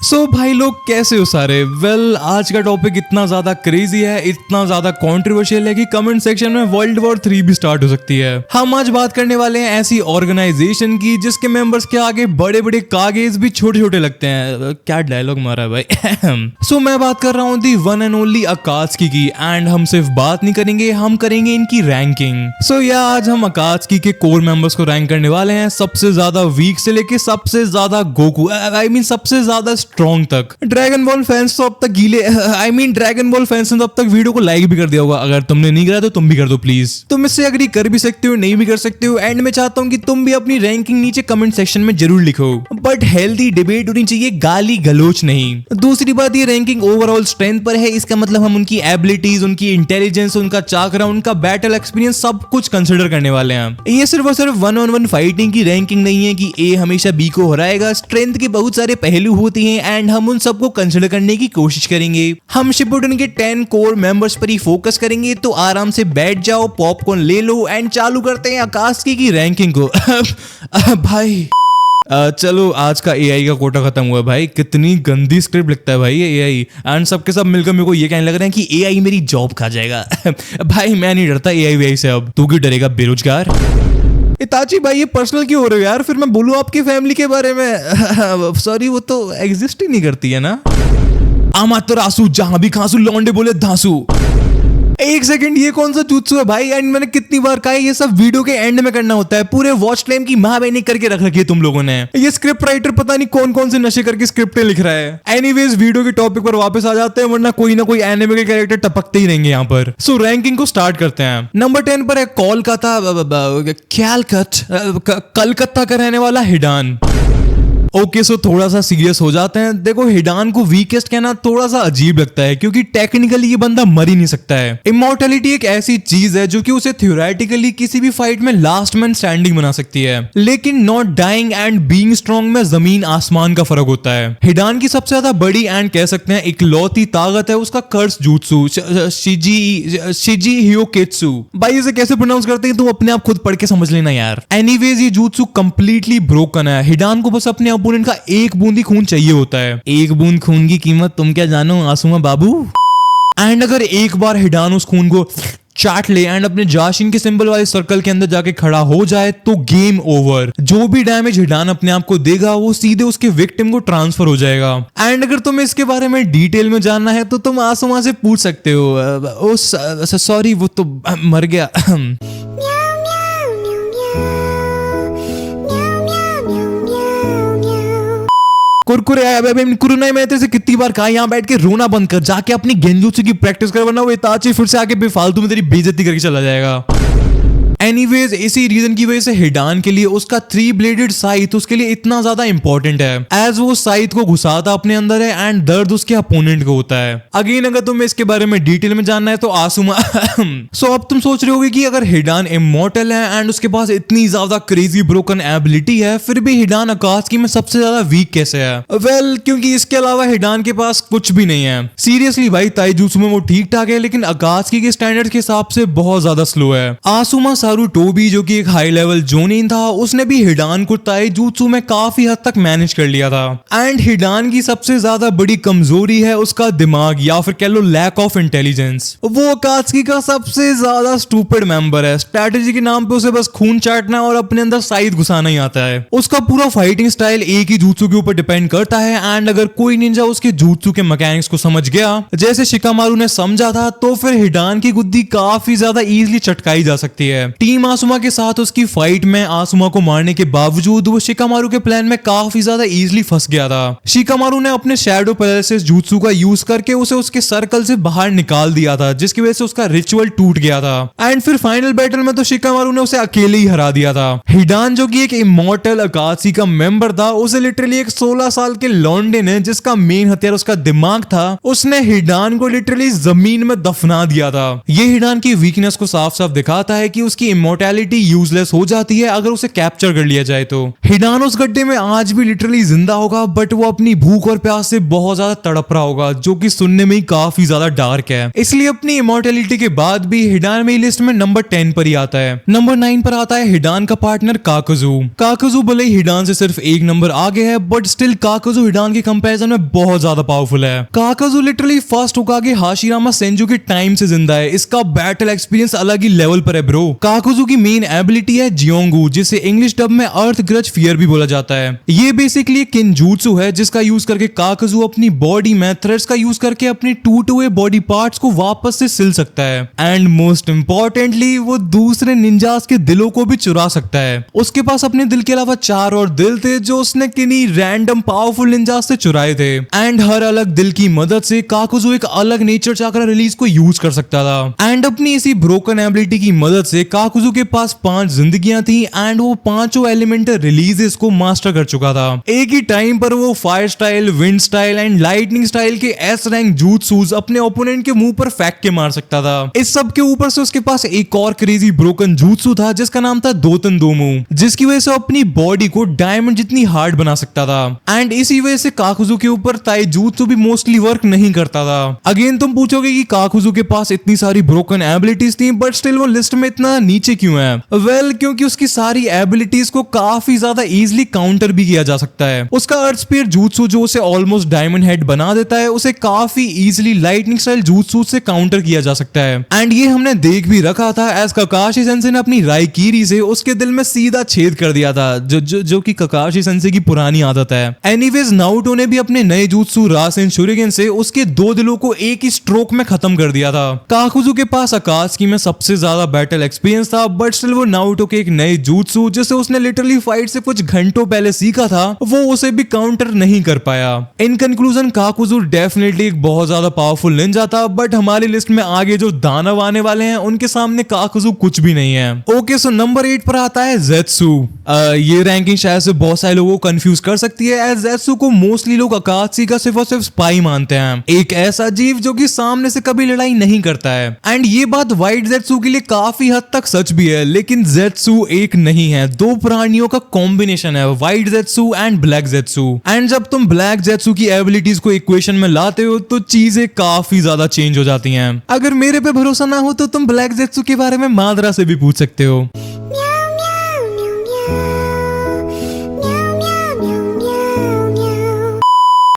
सो भाई लोग कैसे हो सारे। आज का टॉपिक इतना ज्यादा क्रेजी है, इतना ज्यादा कंट्रोवर्शियल है कि कमेंट सेक्शन में वर्ल्ड वॉर 3 भी स्टार्ट हो सकती है। हम आज बात करने वाले हैं ऐसी ऑर्गेनाइजेशन की जिसके मेंबर्स के आगे बड़े बड़े कागज भी छोटे छोटे लगते हैं। क्या डायलॉग मारा है भाई। सो मैं बात कर रहा हूँ दी वन एंड ओनली अकात्सुकी की। एंड हम सिर्फ बात नहीं करेंगे, हम करेंगे इनकी रैंकिंग। सो आज हम अकात्सुकी के कोर मेंबर्स को रैंक करने वाले हैं, सबसे ज्यादा वीक से लेके सबसे ज्यादा गोकू सबसे ज्यादा स्ट्रॉन्ग तक। ड्रैगन बॉल फैंस तो अब तक गीले ड्रैगन बॉल फैंस ने तो अब तक वीडियो को लाइक भी कर दिया होगा। अगर तुमने नहीं करा तो तुम भी कर दो प्लीज। तुम इससे अग्री कर भी सकते हो, नहीं भी कर सकते हो। एंड में चाहता हूँ कि तुम भी अपनी रैंकिंग नीचे कमेंट सेक्शन में जरूर लिखो, बट हेल्दी डिबेट होनी चाहिए, गाली गलोच नहीं। दूसरी बात, ये रैंकिंग ओवरऑल स्ट्रेंथ पर है। इसका मतलब हम उनकी एबिलिटीज, उनकी इंटेलिजेंस, उनका चाकरा, उनका बैटल एक्सपीरियंस सब कुछ कंसिडर करने वाले हैं। ये सिर्फ और सिर्फ 1-on-1 फाइटिंग की रैंकिंग नहीं है कि ए हमेशा बी को हराएगा। स्ट्रेंथ के बहुत सारे पहलू होते हैं एंड हम उन सबको कंसिडर करने की कोशिश करेंगे। हम शिपुडन के 10 कोर मेंबर्स पर ही फोकस करेंगे, तो आराम से बैठ जाओ, पॉपकॉर्न ले लो एंड चालू करते हैं अकात्सुकी की रैंकिंग को। भाई चलो, आज का एआई का कोटा खत्म हुआ भाई। कितनी गंदी स्क्रिप्ट लिखता है भाई ये एआई। एंड सबके सब मिलकर मेरे को ये कहने लग रहे हैं कि एआई मेरी जॉब खा जाएगा। भाई मैं नहीं डरता एआई से। अब तू क्यों डरेगा बेरोजगार। इताची भाई ये पर्सनल क्यों हो रहे हो यार। फिर मैं बोलूं आपकी फैमिली के बारे में। सॉरी, वो तो एग्जिस्ट ही नहीं करती है ना। आमातरासु जहां भी खांसू लौंडे बोले धांसू। एक सेकंड, ये कौन सा जुत्सु है भाई। एंड मैंने कितनी बार कहा है ये सब वीडियो के एंड में करना होता है। पूरे वॉच टाइम की माँ बहनी करके रख रखी है तुम लोगों ने। ये स्क्रिप्ट राइटर पता नहीं कौन कौन से नशे करके स्क्रिप्टें लिख रहा है। एनीवेज वीडियो के टॉपिक पर वापस आ जाते हैं, वरना कोई ना कोई एनिमे के कैरेक्टर टपकते ही रहेंगे यहाँ पर। सो रैंकिंग को स्टार्ट करते हैं। नंबर 10 पर है कलकत्ता का रहने वाला हिडान। ओके, सो थोड़ा सा सीरियस हो जाते हैं। देखो, हिडान को वीकेस्ट कहना थोड़ा सा अजीब लगता है क्योंकि टेक्निकली ये बंदा मर ही नहीं सकता है। इमॉर्टैलिटी एक ऐसी चीज है जो कि उसे थ्योरेटिकली किसी भी फाइट में लास्ट मैन स्टैंडिंग बना सकती है, लेकिन not dying and being strong में जमीन आसमान का फर्क होता है। हिडान की सबसे ज्यादा बड़ी एंड कह सकते हैं इकलौती ताकत है उसका कर्स jutsu, शिजी हियोकेत्सु। भाई इसे कैसे प्रोनाउंस करते हैं तुम अपने आप खुद पढ़ के समझ लेना यार। एनीवेज ये jutsu कंप्लीटली ब्रोकन है। हिडान को बस अपने ओपोनेंट का एक बूंदी खून चाहिए होता है। एक बूंद खून की कीमत तुम क्या जानो आसुमा बाबू। एंड अगर एक बार हिडान उस खून को चाट ले एंड अपने जाशिन के सिंबल वाले सर्कल के अंदर जाके खड़ा हो जाए तो गेम ओवर। जो भी डैमेज हिडान अपने आप को देगा वो सीधे उसके विक्टिम को ट्रांसफर हो जाएगा। एंड अगर तुम्हें इसके बारे में डिटेल में जानना है तो तुम आसुमा से पूछ सकते हो। सॉरी, वो तो मर गया। कुरुनाई, मैं तेरे से कितनी बार कहा यहाँ बैठ के रोना बंद कर, जाके अपनी गेंजुत्सु की प्रैक्टिस कर, वरना वो इताची फिर से आके बेफालतू में तेरी बेइज्जती करके चला जाएगा। एनीवेज इसी रीजन की वजह से हिडान के लिए उसका 3 ब्लेडेड साइथ उसके लिए इतना ज्यादा इंपॉर्टेंट है, एज वो साइथ को घुसाता अपने अंदर है एंड दर्द उसके अपोनेंट को होता है। अगेन अगर तुम्हें इसके बारे में डिटेल में जानना है तो आसुमा। सो अब तुम सोच रहे होगे कि अगर हिडान इमॉर्टल है एंड उसके पास इतनी ज्यादा क्रेजी ब्रोकन एबिलिटी है, फिर भी हिडान अकात्सुकी में सबसे ज्यादा वीक कैसे है। क्योंकि इसके अलावा हिडान के पास कुछ भी नहीं है। सीरियसली भाई, ताइजुत्सु में वो ठीक ठाक है, लेकिन अकात्सुकी के स्टैंडर्ड के हिसाब से बहुत ज्यादा स्लो है। आसुमा टोबी जो कि एक हाई लेवल जोनिन था, उसने भी हिडान को ताइजुत्सु में काफी हद तक मैनेज कर लिया था। एंड हिडान की सबसे ज्यादा बड़ी कमजोरी है उसका दिमाग, या फिर कह लो लैक ऑफ इंटेलिजेंस। वो अकात्सुकी का सबसे ज्यादा स्टूपिड मेंबर है। स्ट्रेटेजी के नाम पे उसे बस खून चाटना और अपने अंदर साइड घुसाना ही आता है। उसका पूरा फाइटिंग स्टाइल एक ही जुत्सु के ऊपर डिपेंड करता है। एंड अगर कोई निंजा उसके जुत्सु के मैकेनिक्स को समझ गया, जैसे शिकामारू ने समझा था, तो फिर हिडान की गुद्दी काफी ज्यादा इजीली चटकाई जा सकती है। टीम आसुमा के साथ उसकी फाइट में आसुमा को मारने के बावजूद वो शिकामारू के प्लान में काफी ज्यादा इजीली फंस गया था। शिकामारू ने अपने शैडो पैरालिसिस जुत्सु का यूज करके उसे उसके सर्कल से बाहर निकाल दिया था, जिसकी वजह से उसका रिचुअल टूट गया था। एंड फिर फाइनल बैटल में तो शिकामारू ने उसे अकेले ही हरा दिया था। हिडान जो कि एक इमॉर्टल अकात्सुकी का मेंबर था, उसे लिटरली एक 16 साल के लौंडे ने, जिसका मेन हथियार उसका दिमाग था, उसने हिडान को लिटरली जमीन में दफना दिया था। ये हिडान की वीकनेस को साफ साफ दिखाता है कि उसकी इमोर्टैलिटी यूजलेस हो जाती है अगर उसे कैप्चर कर लिया जाए तो। हिडान उस गड्ढे में आज भी लिटरली जिंदा होगा, बट वो अपनी भूख और प्यास से बहुत ज्यादा तड़प रहा होगा, जो कि सुनने में ही काफी ज्यादा डार्क है। इसलिए अपनी इमोर्टैलिटी के बाद भी हिडान मेरी लिस्ट में नंबर 10 पर ही आता है। नंबर 9 पर आता है हिडान का पार्टनर काकुजू। काकुजू भले ही हिडान से सिर्फ एक नंबर आगे है, बट स्टिल काकुजू हिडान के कंपैरिजन में बहुत ज्यादा पावरफुल है। Kakuzu literally first Hokage Hashirama Senju के टाइम से जिंदा है। इसका बैटल एक्सपीरियंस अलग ही लेवल पर है ब्रो। काकुजू की मेन एबिलिटी है जियोंगू, जिसे इंग्लिश डब में अर्थ ग्रज फियर भी बोला जाता है। ये बेसिकली एक किंजूत्सु है जिसका यूज करके काकुजू अपनी बॉडी में थ्रेड्स का यूज करके अपनी टूटे हुए बॉडी पार्ट्स को वापस से सिल सकता है। एंड मोस्ट इंपॉर्टेंटली वो दूसरे निंजास के दिलों को भी चुरा सकता है। उसके पास अपने दिल के अलावा 4 और दिल थे जो उसने किन्हीं रैंडम पावरफुल निंजास से चुराए थे। एंड हर अलग दिल की मदद से काकुजू एक अलग नेचर चाकरा रिलीज को यूज कर सकता था। एंड अपनी इसी ब्रोकन एबिलिटी की मदद से काकुजू के पास 5 जिंदगियां थी एंड वो पांचों एलिमेंटल रिलीजेस को मास्टर कर चुका था। एक ही टाइम पर वो fire style, wind style and lightning style के एस रैंक जूत्सूज अपने ओपोनेंट के मुंह पर फेंक के मार सकता था। इस सब के ऊपर से उसके पास एक और क्रेजी ब्रोकन जूत्सु था जिसका नाम था दोतन दोमू, जिसकी वजह से अपनी बॉडी को डायमंड जितनी हार्ड बना सकता था। एंड इसी वजह से काकुजू के ऊपर ताई जूत्सु भी मोस्टली वर्क नहीं करता था। अगेन तुम पूछोगे कि काकुजू के पास इतनी सारी ब्रोकन एबिलिटीज थी बट स्टिल वो लिस्ट में इतना नीचे क्यों है? वेल, क्योंकि उसकी सारी एबिलिटीज को काफी ज्यादा इजीली काउंटर भी किया जा सकता है। उसका अर्थ स्पीयर जूत्सु जो उसे ऑलमोस्ट डायमंड हेड बना देता है, उसे काफी इजीली लाइटनिंग स्टाइल जूत्सु से काउंटर किया जा सकता है। एंड ये हमने देख भी रखा था एज काकाशी सेंसे ने अपनी राइकीरी से उसके दिल में सीधा छेद कर दिया था, जो कि काकाशी सेंसे की पुरानी आदत है। एनीवेज नारुतो ने भी अपने नए जूत्सु रासेन शुरिगेन से उसके 2 दिलों को एक ही स्ट्रोक में खत्म कर दिया था। काकुजू के पास अकात्सुकी में सबसे ज्यादा बैटल एक्सपीरियंस था, बट स्टिल वो नारुतो के एक नए जूत्सु जिसे उसने लिटरली फाइट से कुछ घंटों पहले सीखा था, वो उसे भी काउंटर नहीं कर पाया। इन कंक्लूजन काकुजू डेफिनेटली एक बहुत ज्यादा पावरफुल निंजा था, बट हमारी लिस्ट में आगे जो दानव आने वाले हैं उनके सामने काकुजू कुछ भी नहीं है। ओके, सो नंबर 8 पर आता है ज़ेत्सु। ये रैंकिंग शायद से बहुत सारे लोगों को कंफ्यूज कर सकती है, एज ज़ेत्सु को मोस्टली लोग अकात्सुकी का सिर्फ और सिर्फ स्पाई मानते हैं, एक ऐसा जीव जो कि सामने से कभी लड़ाई नहीं करता है। एंड ये बात व्हाइट ज़ेत्सु के लिए काफी हद तक सच भी है, लेकिन ज़ेत्सु एक नहीं है, 2 प्राणियों का कॉम्बिनेशन है, व्हाइट ज़ेत्सु एंड ब्लैक ज़ेत्सु। एंड जब तुम ब्लैक ज़ेत्सु की एबिलिटीज को इक्वेशन में लाते हो तो चीजें काफी ज्यादा चेंज हो जाती हैं। अगर मेरे पे भरोसा ना हो तो तुम ब्लैक ज़ेत्सु के बारे में मादरा से भी पूछ सकते हो।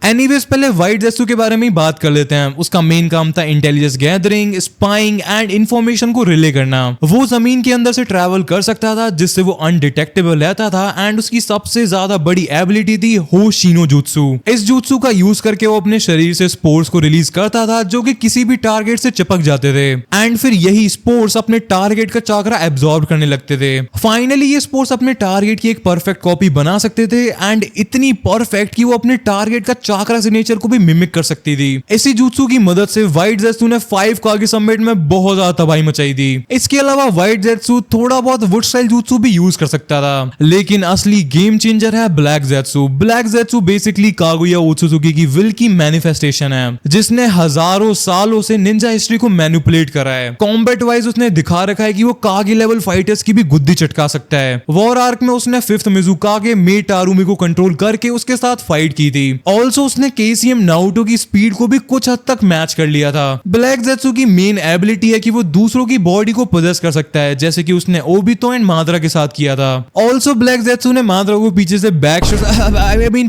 एनीवेज पहले व्हाइट ज़ेत्सु के बारे में ही बात कर लेते हैं। उसका मेन काम था intelligence gathering, spying and information को रिले करना। वो जमीन के अंदर से ट्रैवल कर सकता था जिससे वो अनडिटेक्टेबल रहता था। एंड उसकी सबसे ज्यादा बड़ी एबिलिटी थी होशिनो जुत्सु। इस जुत्सु का यूज करके वो अपने शरीर से स्पोर्स को रिलीज करता था जो कि किसी भी टारगेट से चिपक जाते थे, एंड फिर यही स्पोर्स अपने टारगेट का चाकरा एब्जॉर्ब करने लगते थे। फाइनली ये स्पोर्स अपने टारगेट की एक परफेक्ट कॉपी बना सकते थे, एंड इतनी परफेक्ट कि वो अपने टारगेट का चाकरा सिग्नेचर को भी मिमिक कर सकती थी। इसी जुत्सु की मदद से व्हाइट ज़ेत्सु ने 5 कागे समिट में बहुत ज्यादा तबाही मचाई थी। इसके अलावा व्हाइट ज़ेत्सु थोड़ा बहुत वुड स्टाइल जुत्सु भी यूज कर सकता था, लेकिन असली गेम चेंजर है ब्लैक ज़ेत्सु। ब्लैक ज़ेत्सु बेसिकली कागुया ओत्सुजुकी की विल की मैनिफेस्टेशन है, जिसने हजारों सालों से निंजा हिस्ट्री को मैनिपुलेट करा है। कॉम्बैट वाइज उसने दिखा रखा है कि वो कागे लेवल फाइटर्स की भी गुद्दी चटका सकता है। वॉर आर्क में उसने 5th मिज़ुकागे मे टारुमी को कंट्रोल करके उसके साथ फाइट की थी। ऑल्सो उसने केसीएम नारुतो की स्पीड को भी कुछ हद तक मैच कर लिया था। ब्लैक ज़ेत्सु की मेन एबिलिटी है कि वो दूसरों की बॉडी को पोजेस कर सकता है, जैसे कि उसने ओबितो एंड मादरा के साथ किया था। ऑल्सो ब्लैक ज़ेत्सु ने मादरा को पीछे से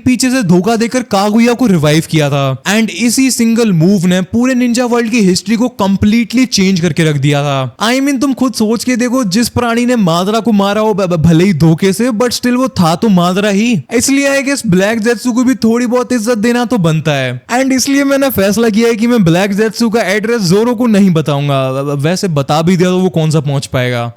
पीछे से धोखा देकर कागुया को रिवाइव किया था, एंड इसी सिंगल मूव ने पूरे निंजा वर्ल्ड की हिस्ट्री को कंप्लीटली चेंज करके रख दिया था। आई मीन तुम खुद सोच के देखो, जिस प्राणी ने मादरा को मारा हो भले ही धोखे से, बट स्टिल वो था तो मादरा ही। इसलिए आई गेस ब्लैक ज़ेत्सु को भी थोड़ी बहुत इज्जत देना तो बनता है। एंड इसलिए मैंने फैसला किया है कि मैं ब्लैक ज़ेत्सु का एड्रेस जोरो को नहीं बताऊंगा। वैसे बता भी दिया तो वो कौन सा पहुंच पाएगा।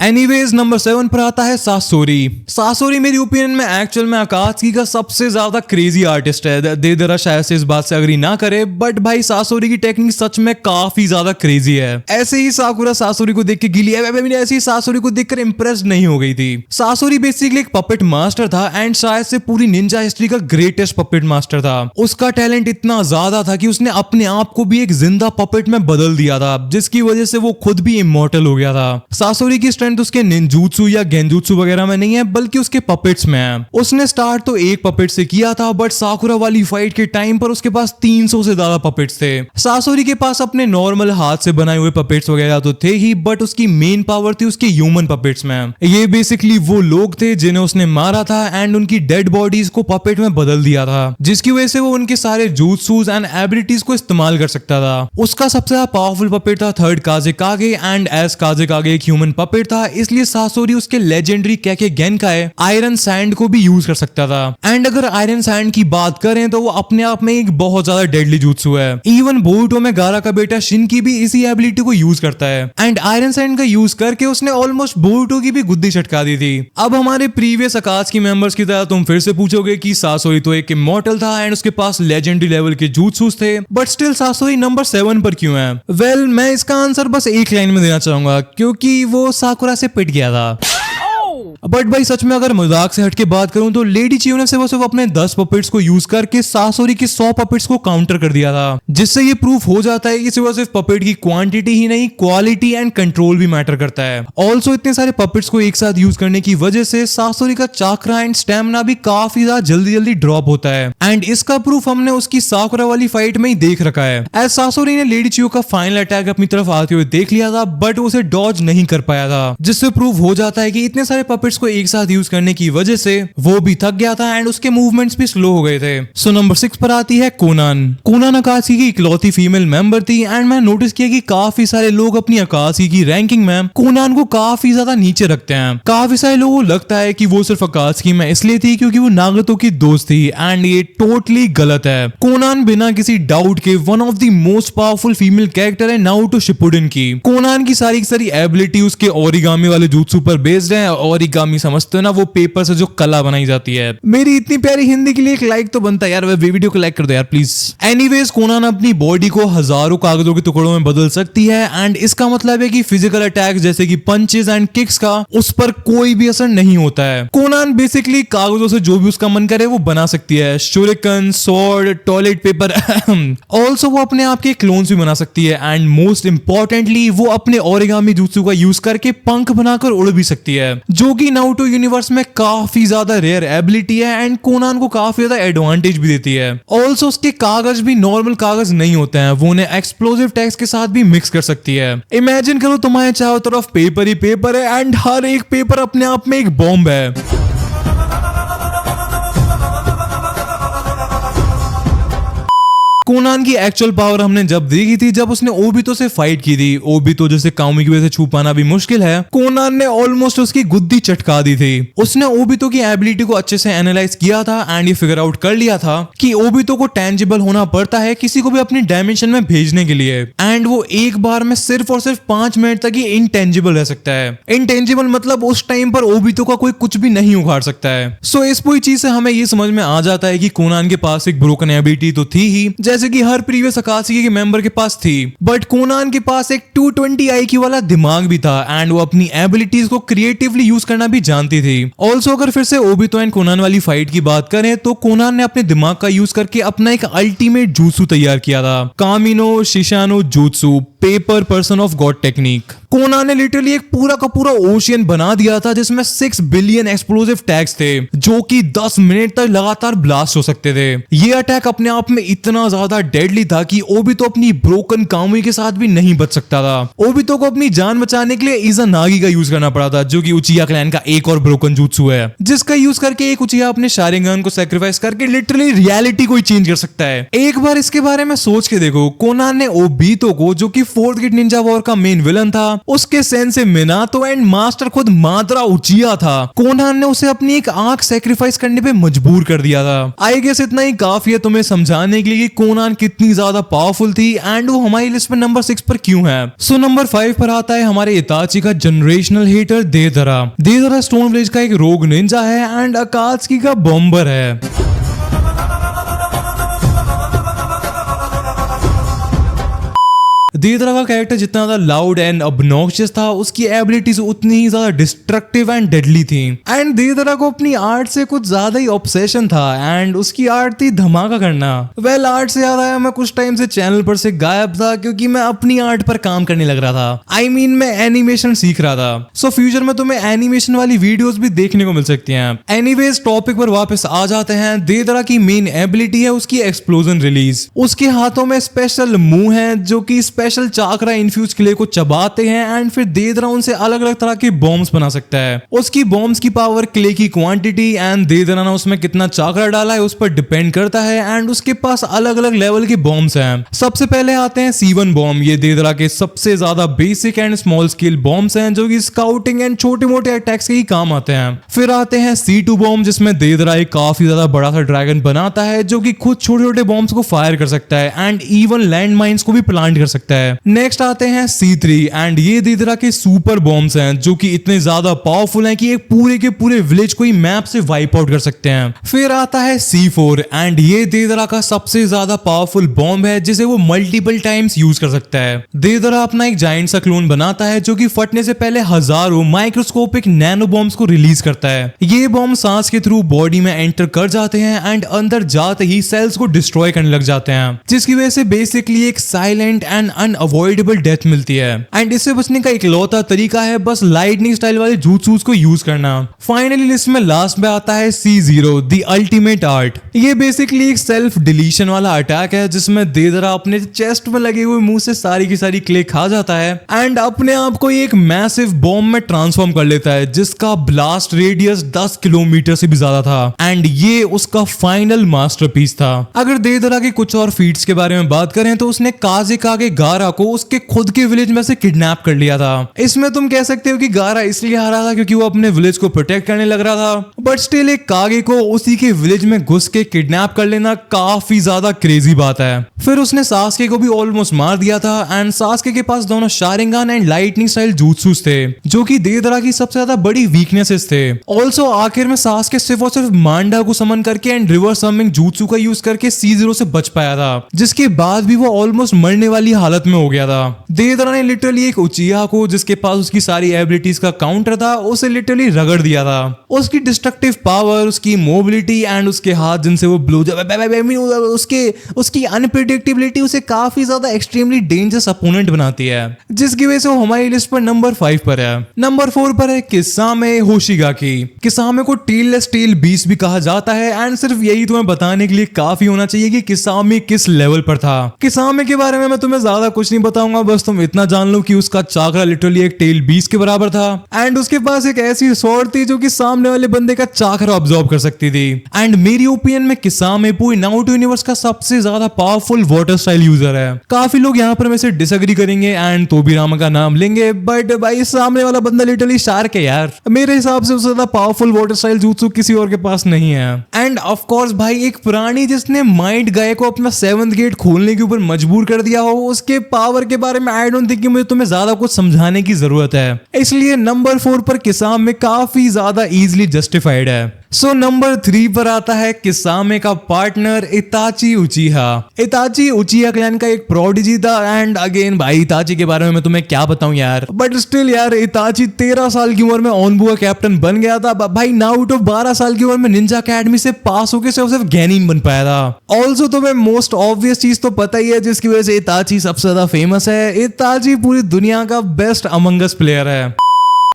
एनीवेज नंबर 7 पर आता है सासोरी। सासोरी मेरी ओपिनियन में एक्चुअल में अकात्सुकी का सबसे ज्यादा क्रेजी आर्टिस्ट है। देदरा शायद से इस बात से अग्री ना करे, बट भाई सासोरी की टेक्निक सच में काफी ज्यादा क्रेजी है। ऐसे ही साकुरा सासोरी को देख के गिली है, ऐसे ही सासोरी को देखकर इंप्रेस्ड नहीं हो गई थी। सासोरी बेसिकली एक पपेट मास्टर था एंड शायद से पूरी निंजा हिस्ट्री का ग्रेटेस्ट पपेट मास्टर था। उसका टैलेंट इतना ज्यादा था कि उसने अपने आप को भी एक जिंदा पपेट में बदल दिया था, जिसकी वजह से वो खुद भी इमॉर्टल हो गया था। सासोरी की स्ट्रेंथ उसके निंजूत्सु या गेंजूत्सु वगैरह में नहीं है, बल्कि उसके पपेट्स में है। उसने स्टार्ट तो एक पपेट से किया था, बट साकुरा वाली फाइट के टाइम पर उसके पास 300 से ज्यादा पपेट्स थे। सासोरी के पास अपने नॉर्मल हाथ से बनाए हुए पपेट्स वगैरह तो थे ही, बट उसकी मेन पावर थी उसके ह्यूमन पपेट्स में। ये बेसिकली वो लोग थे जिन्हें उसने मारा था एंड उनकी डेड बॉडीज को पपेट में बदल दिया था, जिसकी वजह से वो उनके सारे jutsus एंड एबिलिटीज को इस्तेमाल कर सकता था। उसका सबसे ज्यादा पावरफुल पपेट था थर्ड काजेकागे एंड एज काजेकागे एक ह्यूमन पपेट था, इसलिए सासोरी उसके लेजेंडरी कैके गेनकाए आयरन सैंड को भी यूज कर सकता था। एंड अगर आयरन सैंड की बात करें तो वो अपने आप में एक बहुत ज्यादा डेडली jutsu है। इवन बोरुटो में गारा का बेटा शिनकी भी इसी एबिलिटी को यूज करता है एंड आयरन सैंड का यूज करके उसने ऑलमोस्ट बोरुटो की भी गुद्दी छटका दी थी। अब हमारे प्रीवियस अकात्सुकी मेंबर्स की तरह तुम फिर से पूछोगे कि सासोरी तो एक इमॉर्टल था एंड उसके पास लेजेंडरी लेवल के jutsus थे, बट स्टिल सासोरी नंबर 7 पर क्यों है? वेल, मैं इसका आंसर बस एक लाइन में देना चाहूंगा, क्योंकि वो साकुरा से पिट गया था। बट भाई सच में अगर मजाक से हटके बात करूं तो लेडी चियो ने सिर्फ अपने 10 पपेट्स को यूज करके सासोरी के 100 पपेट्स को काउंटर कर दिया था, जिससे ये प्रूफ हो जाता है कि सिर्फ पपेट की क्वांटिटी ही नहीं, क्वालिटी एंड कंट्रोल भी मैटर करता है। ऑल्सो इतने सारे पपेट्स को एक साथ यूज करने की वजह से सासोरी का चाक्रा एंड स्टैमिना भी काफी ज्यादा जल्दी ड्रॉप होता है एंड इसका प्रूफ हमने उसकी साकुरा वाली फाइट में ही देख रखा है। एज सासोरी ने लेडी चियो का फाइनल अटैक अपनी तरफ आते हुए देख लिया था, बट उसे डॉज नहीं कर पाया था, जिससे प्रूफ हो जाता है कि इतने सारे पपेट्स को एक साथ यूज करने की वजह से वो भी थक गया था एंड उसके मूवमेंट्स भी स्लो हो गए थे। सो नंबर 6 पर आती है कोनान। कोनान अकात्सुकी की इकलौती फीमेल मेंबर थी एंड मैं नोटिस किया कि काफी सारे लोग अपनी अकात्सुकी की रैंकिंग में कोनान को काफी ज्यादा नीचे रखते हैं। काफी सारे लोगों को लगता है कि वो सिर्फ अकात्सुकी में इसलिए थी क्योंकि वो नागतो की दोस्त थी एंड ये टोटली गलत है। कोनान बिना किसी डाउट के one of the most powerful female character है नारुतो शिपुडेन की। कोनान की सारी एबिलिटी उसके ओरिगामी वाले jutsu पर बेस्ड है। ओरिगामी समझते हो ना, वो पेपर से जो कला बनाई जाती है। मेरी इतनी प्यारी हिंदी के लिए एक लाइक तो बनता है यार, वीडियो को लाइक कर दो यार प्लीज। एनीवेज कोनान अपनी बॉडी को हजारों कागजों के टुकड़ों में बदल सकती है एंड इसका मतलब है कि फिजिकल अटैक जैसे कि पंचेस एंड किक्स का उस पर कोई भी असर नहीं होता है। कोनान बेसिकली कागजों से जो भी उसका मन करे वो बना सकती है, शूरिकन, स्वॉर्ड, टॉयलेट पेपर। ऑल्सो वो अपने आप के क्लोन्स भी बना सकती है एंड मोस्ट इंपॉर्टेंटली वो अपने ओरिगामी jutsu का यूज करके पंख बनाकर उड़ भी सकती है, जो कि नारुतो यूनिवर्स में काफी ज्यादा रेयर एबिलिटी है एंड कोनान को काफी ज्यादा एडवांटेज भी देती है। ऑल्सो उसके कागज भी नॉर्मल कागज नहीं होते हैं, वो उन्हें एक्सप्लोसिव टैग्स के साथ भी मिक्स कर सकती है। इमेजिन करो तुम्हारे चारों तरफ पेपर ही पेपर है एंड हर एक पेपर अपने आप में एक बॉम्ब है। कोनान की एक्चुअल पावर हमने जब देखी थी जब उसने ओबितो से फाइट की थी। ओबितो जैसे काउमी की वजह से छू पाना भी मुश्किल है, कोनान ने ऑलमोस्ट उसकी गुद्दी चटका दी थी। उसने ओबितो की एबिलिटी को अच्छे से एनालाइज किया था एंड ये फिगर आउट कर लिया था कि ओबितो को टेंजिबल होना पड़ता है किसी को भी अपनी डायमेंशन में भेजने के लिए एंड वो एक बार में सिर्फ और सिर्फ 5 मिनट तक ही इनटेंजिबल रह सकता है। इनटेंजिबल मतलब उस टाइम पर ओबितो का कोई कुछ भी नहीं उखाड़ सकता है। सो इस पूरी चीज से हमें ये समझ में आ जाता है कि कोनान के पास एक ब्रोकन एबिलिटी तो थी ही, जैसे कि हर प्रीवियस अकात्सुकी के मेंबर के पास थी, बट कोनान के पास एक 220 IQ वाला दिमाग भी था एंड वो अपनी एबिलिटीज को क्रिएटिवली यूज करना भी जानती थी। ऑल्सो अगर फिर से ओबितो एंड कोनान वाली फाइट की बात करें तो कोनान ने अपने दिमाग का यूज करके अपना एक अल्टीमेट jutsu तैयार किया था, कामिनो शिशानो jutsu, paper person of God technique. Connon ने लिटरली एक पूरा का पूरा ओशियन बना दिया था जिसमें 6 बिलियन एक्सप्लोसिव टैग्स थे जो कि 10 मिनट तक लगातार ब्लास्ट हो सकते थे। ये अटैक अपने आप में इतना ज्यादा डेडली था कि ओबितो अपनी ब्रोकन कामुई के साथ भी नहीं बच सकता था। ओबितो को अपनी जान बचाने के लिए इज़ानागी का यूज करना पड़ा था, जो कि उचिया क्लैन का एक और ब्रोकन jutsu है, जिसका यूज करके एक उचिया अपने शारिंगन को सैक्रिफाइस करके लिटरली रियलिटी को ही चेंज कर सकता है। एक बार इसके बारे में सोच के देखो, कोनान ने ओबितो को, जो कि 4th ग्रेड निंजा वॉर का मेन विलन था, उसके सेंसे मिनातो एंड मास्टर खुद मादरा उचिया था, कोनान ने उसे अपनी एक आंख सेक्रीफाइस करने पे मजबूर कर दिया था। आई गेस इतना ही काफी है तुम्हें समझाने के लिए कि कोनान कितनी ज्यादा पावरफुल थी एंड वो हमारी लिस्ट में नंबर 6 पर क्यों है। सो नंबर 5 पर आता है हमारे इताची का जनरेशनल हेटर देदरा। देदरा स्टोन विलेज का एक रोग निंजा है एंड अकात्सुकी का बॉम्बर है। देदरा का कैरेक्टर जितना ज्यादा लाउड एंड ऑब्नॉक्शियस था, उसकी एबिलिटीज उतनी ही ज्यादा डिस्ट्रक्टिव एंड डेडली थी। एंड देदरा को अपनी आर्ट से कुछ ज्यादा ही ऑब्सेशन था एंड उसकी आर्ट थी धमाका करना। वेल आर्ट से याद आया, मैं कुछ टाइम से चैनल पर से गायब था क्योंकि मैं अपनी आर्ट पर काम करने लग रहा था। I mean, मैं एनिमेशन सीख रहा था। सो फ्यूचर में तुम्हें एनिमेशन वाली वीडियोस भी देखने को मिल सकती हैं। एनीवेज टॉपिक पर वापस आ जाते हैं। देदरा की मेन एबिलिटी है उसकी एक्सप्लोजन रिलीज। उसके हाथों में स्पेशल मुंह है जो कि स्पेशल चाकरा इन्फ्यूज क्ले को चबाते हैं एंड फिर देदरा उनसे अलग अलग तरह के बॉम्ब्स बना सकता है। उसकी बॉम्ब्स की पावर, क्ले की क्वांटिटी एंड देदरा ने उसमें कितना चाकरा डाला है उस पर डिपेंड करता है एंड उसके पास अलग अलग लेवल के बॉम्ब्स हैं। सबसे पहले आते हैं C1 बॉम्ब। ये देदरा के सबसे ज्यादा basic and small scale bombs हैं जो कि स्काउटिंग एंड छोटे मोटे अटैक्स के ही काम आते हैं। फिर आते हैं C2 बॉम्ब जिसमें देदरा एक काफी ज्यादा बड़ा सा ड्रैगन बनाता है जो कि खुद छोटे छोटे बॉम्ब्स को फायर कर सकता है एंड इवन लैंड माइंस को भी प्लांट कर सकता है। नेक्स्ट आते हैं C3 एंड ये देदरा के सुपर बॉम्ब्स हैं जो कि इतने ज्यादा पावरफुल हैं कि एक पूरे के पूरे विलेज को ही मैप से वाइप आउट कर सकते हैं। फिर आता है C4 एंड ये देदरा का सबसे ज्यादा पावरफुल बॉम्ब है जिसे वो मल्टीपल टाइम्स यूज कर सकता है। देदरा अपना एक जाइंट सा क्लोन बनाता है जो कि फटने से पहले हजारों माइक्रोस्कोपिक नैनो बॉम्ब्स को रिलीज करता है। ये बॉम्ब सांस के थ्रू बॉडी में एंटर कर जाते हैं एंड अंदर जाते ही सेल्स को डिस्ट्रॉय करने लग जाते हैं, जिसकी वजह से बेसिकली एक साइलेंट एंड अनअवॉइडेबल डेथ मिलती है। एंड इससे बचने का इकलौता तरीका है बस लाइटनिंग स्टाइल वाले jutsus को यूज करना। फाइनली लिस्ट में लास्ट में आता है C0 द अल्टीमेट आर्ट। ये बेसिकली एक सेल्फ डिलीशन वाला अटैक है जिसमें देदरा अपने चेस्ट में लगे हुए मुंह से सारी की सारी क्ले खा जाता है एंड अपने आप को एक मैसिव बॉम्ब में ट्रांसफॉर्म कर लेता है जिसका ब्लास्ट रेडियस 10 किलोमीटर से भी ज्यादा था एंड ये उसका फाइनल मास्टरपीस था। अगर देदरा के कुछ और फीट्स के बारे में बात करें तो उसने काज़ेकागे गारा को उसके खुद के विलेज में से किडनैप कर लिया था। इसमें तुम कह सकते हो कि गारा इसलिए हारा था क्योंकि वो अपने विलेज को प्रोटेक्ट करने लग रहा था, बट स्टिल एक कागे को उसी के विलेज में घुस के किडनैप कर लेना काफी ज्यादा क्रेजी बात है। फिर उसने सास्के को भी ऑलमोस्ट मार दिया था एंड सास्के के पास दोनों Sharingan and lightning style jutsus थे जो कि देदरा की सबसे ज्यादा बड़ी वीकनेसेस थे। ऑल्सो आखिर में सास्के सिर्फ और सिर्फ मांडा को समन करके एंड रिवर्स समिंग jutsu का यूज करके C0 से बच पाया था, जिसके बाद भी वो ऑलमोस्ट मरने वाली हालत में हो गया था। देदरा ने लिटरली एक उचिया को जिसके पास उसकी सारी एबिलिटीज का काउंटर था उसे लिटरली रगड़ दिया था। उसकी डिस्ट्रक्टिव पावर, उसकी मोबिलिटी एंड उसके हाथ जिनसे वो ब्लो उसकी अनप्रेडिक्टेबिलिटी उसे काफी ज्यादा एक्सट्रीमली डेंजरस अपोनेंट बनाती है, जिसकी वजह से वो हमारी लिस्ट पर नंबर 5 पर है। नंबर 4 पर है किसामे होशिगाकी। किसामे को टेललेस टेल बीस्ट भी कहा जाता है एंड सिर्फ यही तुम्हें बताने के लिए काफी होना चाहिए कि किसामे किस लेवल पर था। किसामे के बारे में मैं तुम्हें ज्यादा कुछ नहीं बताऊंगा, बस तुम इतना जान लो कि उसका चाकरा लिटरली एक टेल बीस्ट के बराबर था एंड उसके पास एक ऐसी स्वॉर्ड थी जो कि सामने वाले बंदे का चाकरा ऑब्जॉर्ब कर सकती थी। एंड मेरी ओपिनियन में किसामे पूरी नारुतो यूनिवर्स का सबसे ज्यादा पावरफुल वाटर स्टाइल यूजर है। काफी लोग यहाँ पर मेरे से डिसएग्री करेंगे एंड तोबिरामा का नाम लेंगे, बट भाई सामने वाला बंदा लिटरली शार्क है यार। मेरे हिसाब से उससे ज्यादा पावरफुल वाटर स्टाइल jutsu किसी और के पास नहीं है। एंड ऑफ कोर्स भाई एक प्राणी जिसने माइंड गाय को अपना 7th गेट खोलने के ऊपर मजबूर कर दिया हो, उसके पावर के बारे में आई डोंट थिंक कि मुझे तुम्हें ज्यादा कुछ समझाने की जरूरत है। इसलिए नंबर 4 पर किसामे काफी ज्यादा इजीली जस्टिफाइड है। सो नंबर 3 पर आता है किसामे का पार्टनर इताची उचिहा। इताची उचिहा क्लैन का एक प्रोडिजी था एंड अगेन भाई इताची के बारे में मैं तुम्हें क्या बताऊं यार, बट स्टिल यार इताची 13 साल की उम्र में ओनबुआ कैप्टन बन गया था। भाई नारुतो 12 साल की उम्र में निंजा अकेडमी से पास होकर सिर्फ गैनिन बन पाया था। ऑल्सो तुम्हें मोस्ट ऑब्वियस चीज तो पता ही है जिसकी वजह से इताची सबसे ज्यादा फेमस है। इताची पूरी दुनिया का बेस्ट अमंग अस प्लेयर है।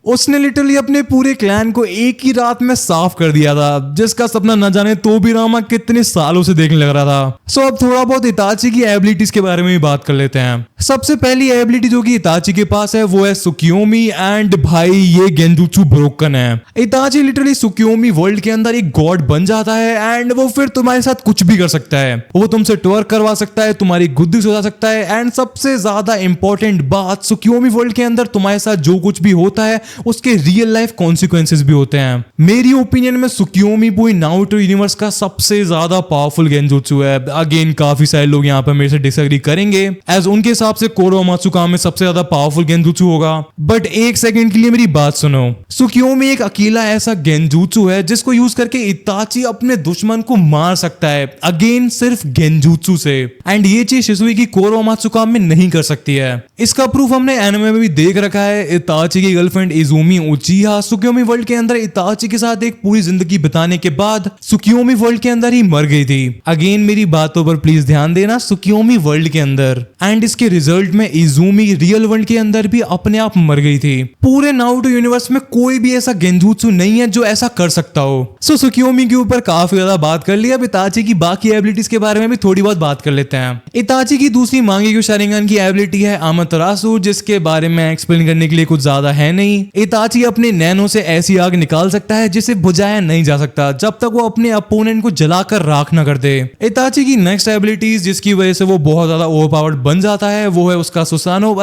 उसने लिटरली अपने पूरे क्लैन को एक ही रात में साफ कर दिया था, जिसका सपना न जाने तोबिरामा कितने सालों से देखने लग रहा था। सो अब थोड़ा बहुत इताची की एबिलिटीज के बारे में भी बात कर लेते हैं। सबसे पहली एबिलिटी जो कि इताची के पास है वो है सुकियोमी, एंड भाई ये गेंजुत्सु ब्रोकन है। इताची लिटरली सुकियोमी वर्ल्ड के अंदर एक गॉड बन जाता है एंड वो फिर तुम्हारे साथ कुछ भी कर सकता है। वो तुमसे ट्वर्क करवा सकता है, तुम्हारी गुद्दी सुधा सकता है, एंड सबसे ज्यादा इंपॉर्टेंट बात, सुकियोमी वर्ल्ड के अंदर तुम्हारे साथ जो कुछ भी होता है उसके रियल लाइफ कॉन्सिक्वेंसेस भी होते हैं। मेरी ओपिनियन में सुकियोमी पूरी नारुतो यूनिवर्स का सबसे ज्यादा पावरफुल गेंजुत्सु है। अगेन काफी सारे लोग यहाँ पर मेरे से डिसएग्री करेंगे, एज उनके हिसाब से कोरोमात्सुका में सबसे ज्यादा पावरफुल गेंजुत्सु होगा। बट एक सेकंड के लिए मेरी बात सुनो, सुकियोमी एक अकेला ऐसा गेंजुत्सु है जिसको यूज करके इताची अपने दुश्मन को मार सकता है, अगेन सिर्फ गेंजुत्सु से। एंड ये चीज शिजुई की कोरोमात्सुका में नहीं कर सकती है। इसका प्रूफ हमने एनिमे में भी देख रखा है। इताची की गर्लफ्रेंड इजुमी उचिहा सुकियोमी वर्ल्ड के अंदर इताची के साथ एक पूरी जिंदगी बिताने के बाद सुकियोमी वर्ल्ड के अंदर ही मर गई थी। अगेन मेरी बातों पर प्लीज ध्यान देना, सुकियोमी वर्ल्ड के अंदर। एंड इसके रिजल्ट में इजुमी रियल वर्ल्ड के अंदर भी अपने आप मर गई थी। पूरे नारुतो यूनिवर्स में कोई भी ऐसा गेंजुत्सु नहीं है जो ऐसा कर सकता हो। सो सुकियोमी के ऊपर काफी ज्यादा बात कर ली, अब इताची की बाकी एबिलिटीज के बारे में भी थोड़ी बहुत बात कर लेते हैं। इताची की दूसरी मांगेक्यू शारिंगन की एबिलिटी है अमातेरासु, जिसके बारे में एक्सप्लेन करने के लिए कुछ ज्यादा है नहीं। इताची अपने नैनो से ऐसी आग निकाल सकता है जिसे बुझाया नहीं जा सकता जब तक वो अपने अपोनेंट को जलाकर राख न कर दे। इताची की नेक्स्ट एबिलिटीज जिसकी वजह से वो बहुत ज्यादा ओवरपावर्ड बन जाता है वो है उसका सुसानो,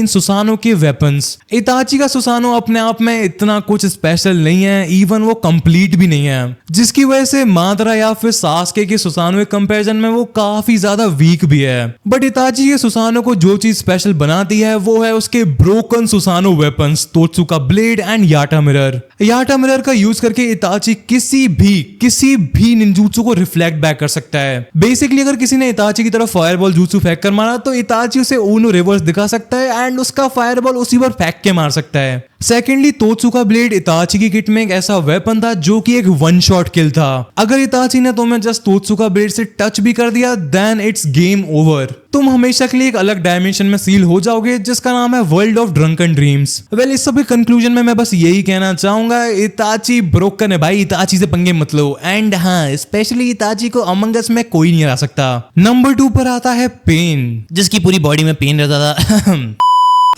सुसानो के वेपन्स। इताची का सुसानो अपने आप में इतना कुछ स्पेशल नहीं है, इवन वो कंप्लीट भी नहीं है, जिसकी वजह से मादरा या फिर सास्के के सुसानो के कंपैरिजन में वो काफी ज्यादा वीक भी है। बट इताची के सुसानो को जो चीज स्पेशल बनाती है वो है उसके broken Susanoo weapons, Totsuka blade and Yata mirror. Yata mirror का यूज करके इताची किसी भी निंजुत्सु को रिफ्लेक्ट बैक कर सकता है। बेसिकली अगर किसी ने इताची की तरफ फायरबॉल jutsu फेंक कर मारा तो इताची उसे ऊनो रिवर्स दिखा सकता है एंड उसका फायरबॉल उसी पर फेंक के मार सकता है। सेकेंडली तोत्सुका ब्लेड इताची की किट में एक ऐसा वेपन था जो कि एक वन शॉट किल था। अगर इताची ने तुम्हें जस्ट तोत्सुका ब्लेड से टच भी कर दिया देन इट्स गेम ओवर। तुम हमेशा के लिए एक अलग डायमेंशन में सील हो जाओगे जिसका नाम है world of drunken dreams. Well इस सब के कंक्लूजन में मैं बस यही कहना चाहूंगा, इताची ब्रोकन है भाई, इताची से पंगे मत लो। एंड हाँ, स्पेशली इताची को अमंग अस में कोई नहीं हरा सकता। नंबर 2 पर आता है पेन, जिसकी पूरी बॉडी में पेन रहता था।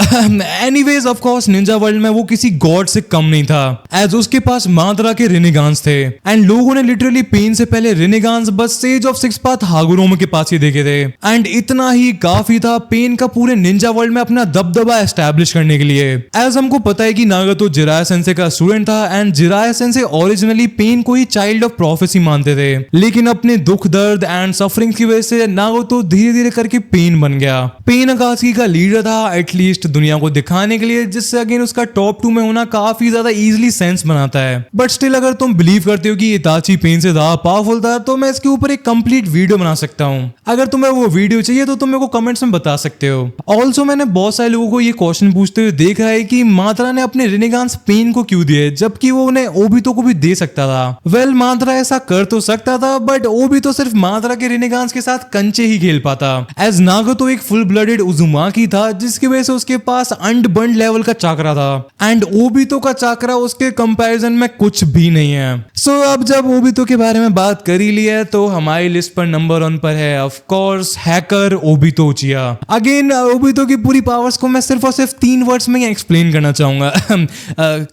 Anyways of course Ninja world में वो किसी गॉड से कम नहीं था, एज उसके पास मादरा के रिनेगान्स थे। एंड लोगों ने लिटरली पेन से पहले रिनेगान्स बस सेज ऑफ सिक्स पाथ हागुरोमा के पास ही देखे थे। एंड इतना ही काफी था पेन का पूरे निंजा वर्ल्ड में अपना दबदबा एस्टैब्लिश करने के लिए। एज हमको पता है कि नागातो जिराया सेंसे का स्टूडेंट था and Jiraiya sensei originally Pain को ही चाइल्ड ऑफ प्रोफेसी मानते थे, लेकिन अपने दुख दर्द एंड सफरिंग की वजह से नागातो धीरे धीरे करके पेन बन गया। पेन अकात्सुकी का लीडर था एटलीस्ट दुनिया को दिखाने के लिए, जिससे अगेन उसका टॉप 2 में होना काफी ज्यादा इजीली सेंस बनाता है। बट स्टिल अगर तुम बिलीव करते हो कि इताची पेन से ज्यादा पावरफुल था तो मैं इसके ऊपर एक कंप्लीट वीडियो बना सकता हूं। अगर तुम्हें वो वीडियो चाहिए तो तुम मेरे को कमेंट्स में बता सकते हो। ऑल्सो मैंने बहुत सारे लोगों को ये क्वेश्चन पूछते हुए देखा है कि मादरा ने अपने रिनेगान्स पेन को क्यों दिए जबकि वो उन्हें ओबितो को भी दे सकता था। वेल मादरा ऐसा कर तो सकता था बट ओबितो सिर्फ मादरा के रिनेगान्स के साथ कंचे ही खेल पाता, एज नागातो एक फुल ब्लडेड उजुमाकी था जिसकी वजह से उसके पास अनबर्न्ड लेवल का चाकरा था एंड ओबितो का चाकरा उसके कंपैरिजन में कुछ भी नहीं है। सो अब जब ओबितो के बारे में बात कर ही ली है तो हमारी लिस्ट पर नंबर 1 पर है of course hacker Obito उचिहा। Again Obito की पूरी पावर्स को मैं सिर्फ और सिर्फ 3 वर्ड्स में एक्सप्लेन करना चाहूंगा।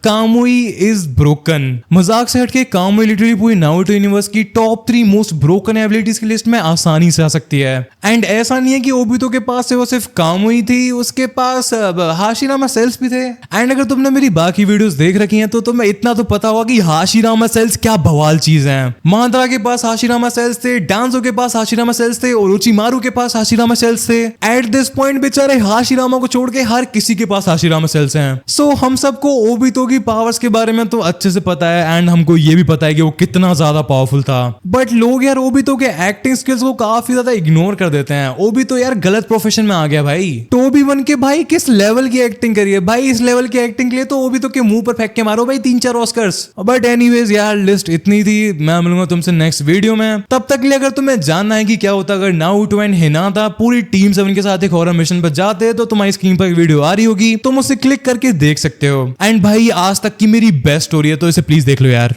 कामुई इज ब्रोकन। मजाक से हटके कामुई लिटरली पूरी नारुतो यूनिवर्स की टॉप 3 मोस्ट ब्रोकन एबिलिटीज की लिस्ट में आसानी से आ सकती है। एंड ऐसा नहीं है कि ओबितो के पास वो सिर्फ कामुई थी, उसके पास हाशिरामा सेल्स भी थे। एंड अगर तुमने मेरी बाकी वीडियोस देख रखी हैं तो तुम्हें इतना तो पता होगा कि हाशिरामा सेल्स क्या बवाल चीज है। मादरा के पास हाशिरामा सेल्स थे, डांजो के पास हाशिरामा सेल्स थे और उचिमारू के पास हाशिरामा सेल्स थे। एट दिस पॉइंट बेचारे हाशिरामा को छोड़ के हर किसी के पास हाशिरामा सेल्स हैं। सो हम सबको ओबितो की पावर्स के बारे में तो अच्छे से पता है एंड हमको ये भी पता है कि वो कितना ज्यादा पावरफुल था। बट लोग यार ओबितो के एक्टिंग स्किल्स को काफी ज्यादा इग्नोर कर देते हैं। ओबितो यार गलत प्रोफेशन में आ गया भाई। टोबी 1 के भाई के किस लेवल की एक्टिंग करी है भाई, इस लेवल की एक्टिंग के लिए तो वो भी तो के मुंह पर फेंक के मारो भाई 3-4 ऑस्कर्स। बट एनीवेज यार लिस्ट इतनी थी, मैं मिलूंगा तुमसे नेक्स्ट वीडियो में। तब तक के लिए अगर तुम्हें जानना है कि क्या होता अगर नारुतो एंड हिनाता पूरी टीम 7 के साथ एक हॉरर मिशन पर जाते तो तुम्हारी स्क्रीन पर एक वीडियो आ रही होगी, तुम उसे क्लिक करके देख सकते हो। एंड भाई आज तक की मेरी बेस्ट स्टोरी है तो इसे प्लीज देख लो यार।